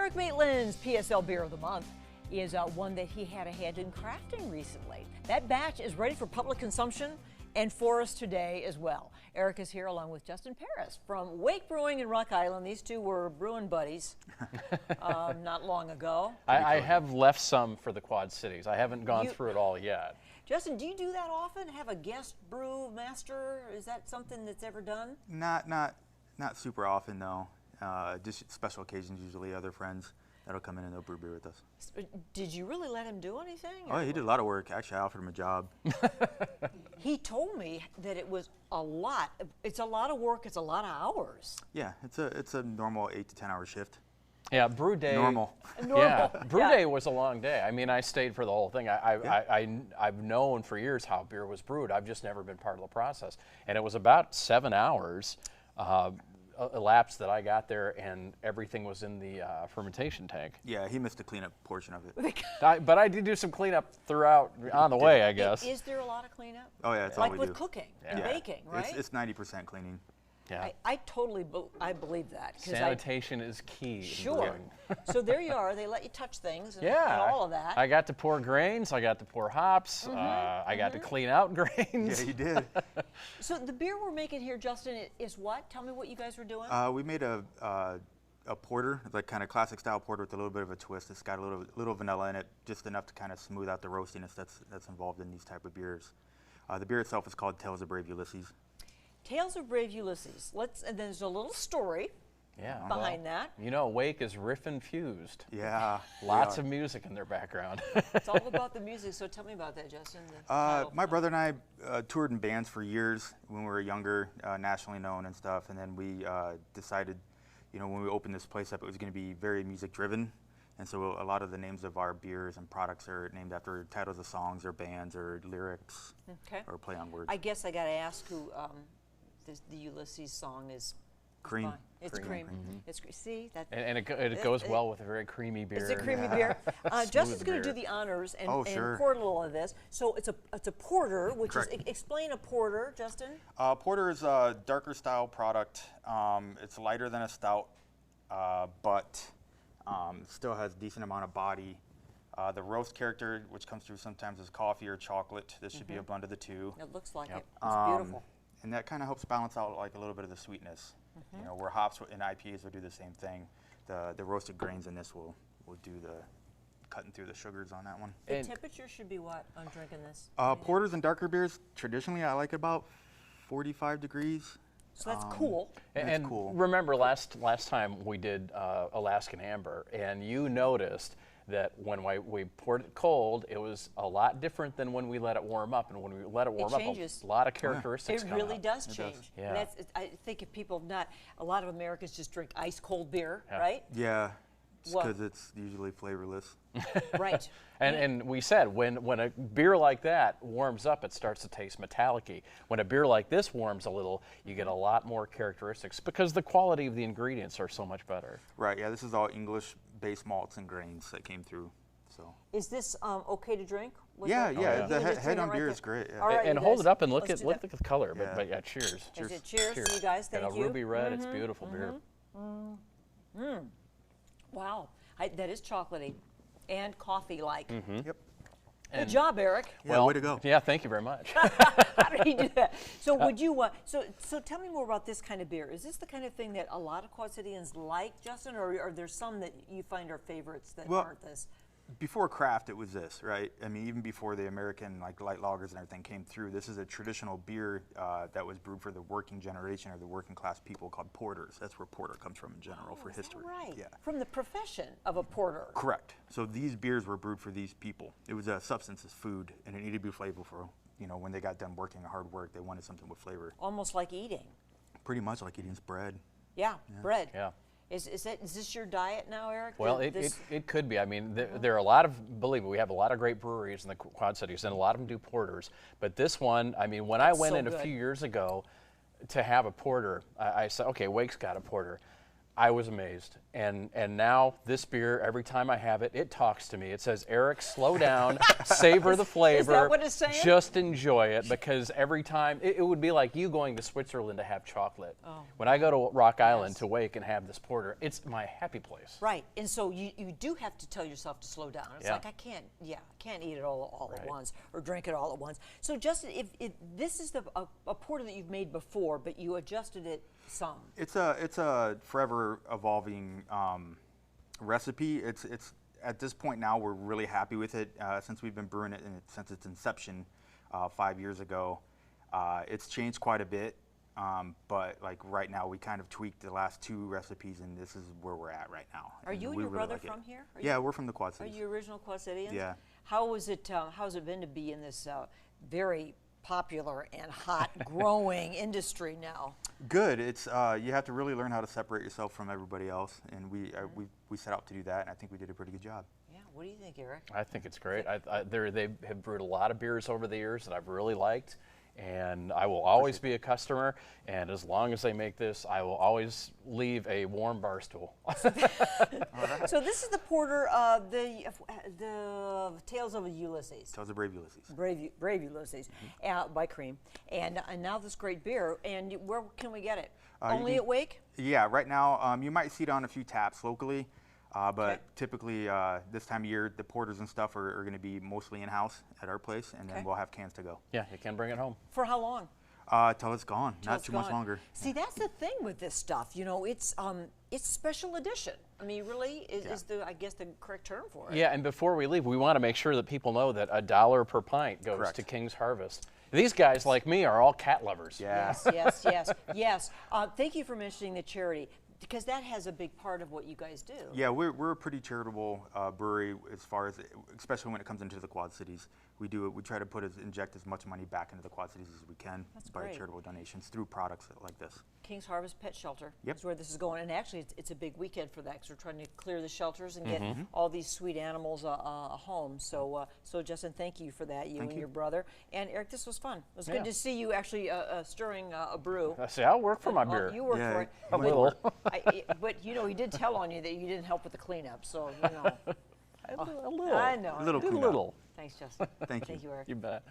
Erik Maitland's PSL Beer of the Month is one that he had a hand in crafting recently. That batch is ready for public consumption and for us today as well. Erik is here along with Justen Parris from Wake Brewing in Rock Island. These two were brewing buddies not long ago. I have left some for the Quad Cities. I haven't gone through it all yet. Justen, do you do that often? Have a guest brewmaster? Is that something that's ever done? Not super often, no. Just special occasions, usually other friends that'll come in and they'll brew beer with us. Did you really let him do anything? Oh, he did a lot of work. Actually, I offered him a job. He told me that it was a lot. It's a lot of work. It's a lot of hours. Yeah, it's a normal 8 to 10 hour shift. Yeah, brew day. Normal. Yeah, brew day was a long day. I mean, I stayed for the whole thing. I've known for years how beer was brewed. I've just never been part of the process. And it was about 7 hours elapsed that I got there, and everything was in the fermentation tank. Yeah, he missed the cleanup portion of it. But I did do some cleanup throughout on the way, I guess. Is there a lot of cleanup? Oh yeah, it's like all we with do. Cooking and baking, right? It's 90% cleaning. Yeah. I totally believe that. Sanitation is key. Sure. So there you are. They let you touch things and, yeah, and all of that. I got to pour grains. I got to pour hops. I got to clean out grains. Yeah, you did. So the beer we're making here, Justen, is what? Tell me what you guys were doing. We made a porter, like kind of classic style porter with a little bit of a twist. It's got a little vanilla in it, just enough to kind of smooth out the roastiness that's involved in these type of beers. The beer itself is called Tales of Brave Ulysses. Tales of Brave Ulysses. And there's a little story behind that. You know, Wake is riff infused. Yeah. Lots of music in their background. It's all about the music, so tell me about that, Justen. My brother and I toured in bands for years when we were younger, nationally known and stuff, and then we decided, you know, when we opened this place up, it was going to be very music driven. And so a lot of the names of our beers and products are named after titles of songs or bands or lyrics or play on words. I guess I got to ask who the Ulysses song is. Cream. It's cream. It's see that. And it goes well with a very creamy beer. It's a creamy beer. Justen's going to do the honors and pour a little of this. So it's a porter, which is explain a porter, Justen. Porter is a darker style product. It's lighter than a stout, but still has a decent amount of body. The roast character, which comes through sometimes, is coffee or chocolate. This should be a blend of the two. It looks like it. It's beautiful. And that kind of helps balance out like a little bit of the sweetness. You know, where hops and IPAs will do the same thing. The roasted grains in this will do the cutting through the sugars on that one. The temperature should be what on drinking this? Porters and darker beers, traditionally I like about 45 degrees. So that's cool. And cool. Remember last time we did Alaskan Amber, and you noticed that when we poured it cold, it was a lot different than when we let it warm up. And when we let it warm up, a lot of characteristics come out. It really does change. Yeah. And I think if people a lot of Americans just drink ice cold beer, right? Yeah, because it's usually flavorless. Right. And we said when a beer like that warms up, it starts to taste metallic-y. When a beer like this warms a little, you get a lot more characteristics because the quality of the ingredients are so much better. Right, yeah, this is all English-based malts and grains that came through. So. Is this okay to drink? Yeah. The head on beer is great. Yeah. Right, and hold it up and look at the color. Yeah. But yeah, cheers. Is it cheers to you guys? Thank you. A ruby red, it's beautiful beer. Wow, that is chocolatey and coffee-like. Yep. Good job, Erik. Yeah, way to go. Yeah, thank you very much. How did he do that? So would you? So tell me more about this kind of beer. Is this the kind of thing that a lot of Quad Cityans like, Justen, or are there some that you find are favorites that aren't this? Before craft, it was this, right? I mean, even before the American like light lagers and everything came through, this is a traditional beer that was brewed for the working generation or the working class people called porters. That's where porter comes from in general for history. Right. Yeah. From the profession of a porter. Correct. So these beers were brewed for these people. It was a substance as food, and it needed to be flavorful. You know, when they got done working hard work, they wanted something with flavor. Almost like eating. Pretty much like eating bread. Yeah, bread. Yeah. Is this your diet now, Erik? Well, it could be. I mean, there are a lot of, believe me, we have a lot of great breweries in the Quad Cities, and a lot of them do porters. But this one, I mean, when I went in a few years ago to have a porter, I said, okay, Wake's got a porter. I was amazed. And now this beer, every time I have it, it talks to me. It says, Erik, slow down, savor the flavor. Is that what it's saying? Just enjoy it, because every time, it would be like you going to Switzerland to have chocolate. Oh. When I go to Rock Island to Wake and have this porter, it's my happy place. Right, and so you do have to tell yourself to slow down. It's like, I can't eat it all at once or drink it all at once. So Justin, if this is a porter that you've made before, but you adjusted it some. It's a forever evolving recipe. It's at this point now we're really happy with it. Since we've been brewing it since its inception 5 years ago. It's changed quite a bit, but like right now we kind of tweaked the last 2 recipes, and this is where we're at right now. Are you and your brother from here? Yeah, we're from the Quad Cities. Are you original Quad Cityans? Yeah. How's it been to be in this very popular and hot growing industry now? Good. It's you have to really learn how to separate yourself from everybody else, and we set out to do that, and I think we did a pretty good job. Yeah. What do you think, Erik? I think it's great. They have brewed a lot of beers over the years that I've really liked, and I will always be a customer. And as long as they make this, I will always leave a warm bar stool. So this is the porter, the Tales of Ulysses. Tales of Brave Ulysses. Brave Ulysses, by Cream, and now this great beer. And where can we get it? Only at Wake? Yeah, right now you might see it on a few taps locally. But typically this time of year, the porters and stuff are going to be mostly in-house at our place, and then we'll have cans to go. Yeah, you can bring it home. For how long? Till it's gone, not too much longer. See, that's the thing with this stuff. You know, it's special edition. I mean, really is the, I guess, the correct term for it. Yeah, and before we leave, we want to make sure that people know that $1 per pint goes to King's Harvest. These guys, like me, are all cat lovers. Yeah. Yes. Thank you for mentioning the charity, because that has a big part of what you guys do. Yeah, we're a pretty charitable brewery as far as, especially when it comes into the Quad Cities. We try to inject as much money back into the Quad Cities as we can by charitable donations through products like this. King's Harvest Pet Shelter is where this is going, and actually it's a big weekend for that, because we're trying to clear the shelters and get all these sweet animals a home. So, Justin, thank you for that, you and your brother. And Erik, this was fun. It was good to see you actually stirring a brew. See, I'll work for my beer. You work for it. A little. But you know, he did tell on you that you didn't help with the cleanup, so you know. A little. I know. A little. Thanks, Justin. Thank you. Thank you, Erik. You bet.